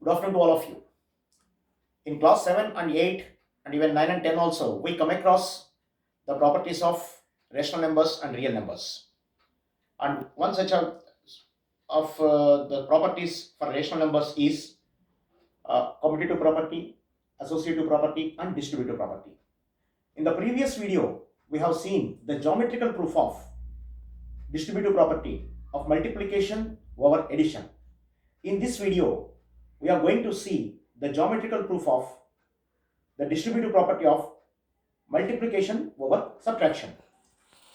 Good afternoon to all of you. In class 7 and 8 and even 9 and 10 also, we come across the properties of rational numbers and real numbers. And one such of the properties for rational numbers is commutative property, associative property, and distributive property. In the previous video, we have seen the geometrical proof of distributive property of multiplication over addition. In this video, we are going to see the geometrical proof of the distributive property of multiplication over subtraction.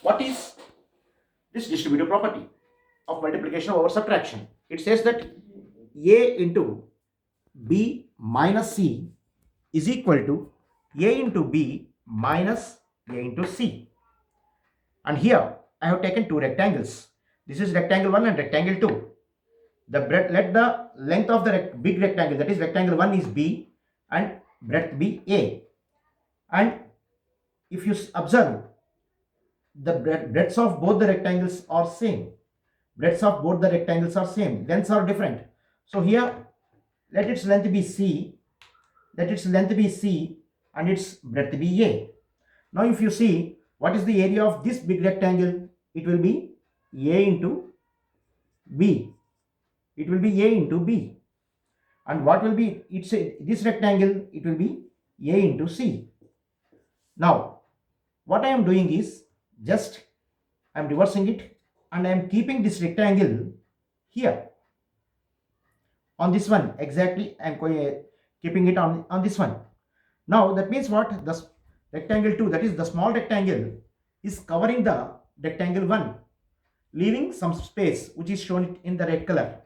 What is this distributive property of multiplication over subtraction? It says that A into B minus C is equal to A into B minus A into C. And here I have taken two rectangles. This is rectangle 1 and rectangle 2. Let the length of the big rectangle, that is rectangle 1, is B and breadth be A. And if you observe, the breadths of both the rectangles are same. Breadths of both the rectangles are same. Lengths are different. So here, let its length be C. Let its length be C and its breadth be A. Now if you see, what is the area of this big rectangle? It will be A into B. It will be A into B. And what will be this rectangle? It will be A into C. Now, what I am doing is just I am reversing it and I am keeping this rectangle here on this one. Exactly, I am keeping it on this one. Now that means what? The rectangle 2, that is the small rectangle, is covering the rectangle 1, leaving some space which is shown in the red color.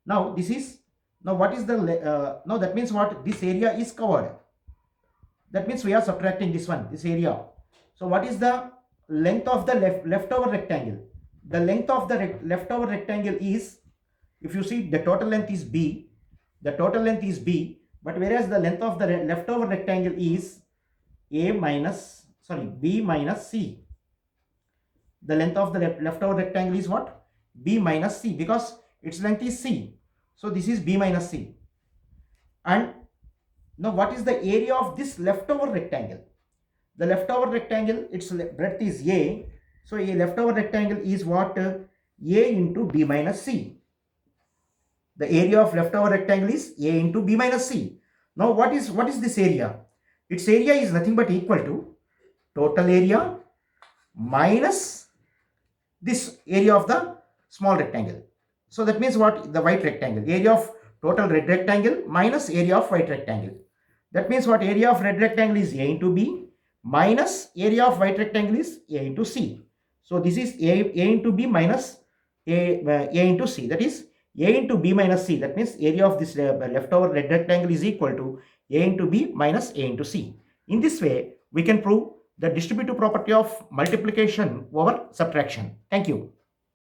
Now this is, now what is the now that means what? This area is covered. That means we are subtracting this one, this area. So what is the length of the leftover rectangle? The length of the leftover rectangle is, if you see, the total length is B. The total length is B, but whereas the length of the leftover rectangle is B minus C. The length of the leftover rectangle is what? B minus C, because its length is C. So this is B minus C. And now what is the area of this leftover rectangle? The leftover rectangle, its breadth is A. So a leftover rectangle is what? A into B minus C. The area of leftover rectangle is A into B minus C. Now what is this area? Its area is nothing but equal to total area minus this area of the small rectangle. So that means what? The white rectangle. Area of total red rectangle minus area of white rectangle. That means what? Area of red rectangle is A into B minus area of white rectangle is A into C. So this is A into B minus A into C. That is A into B minus C. That means area of this leftover red rectangle is equal to A into B minus A into C. In this way, we can prove the distributive property of multiplication over subtraction. Thank you.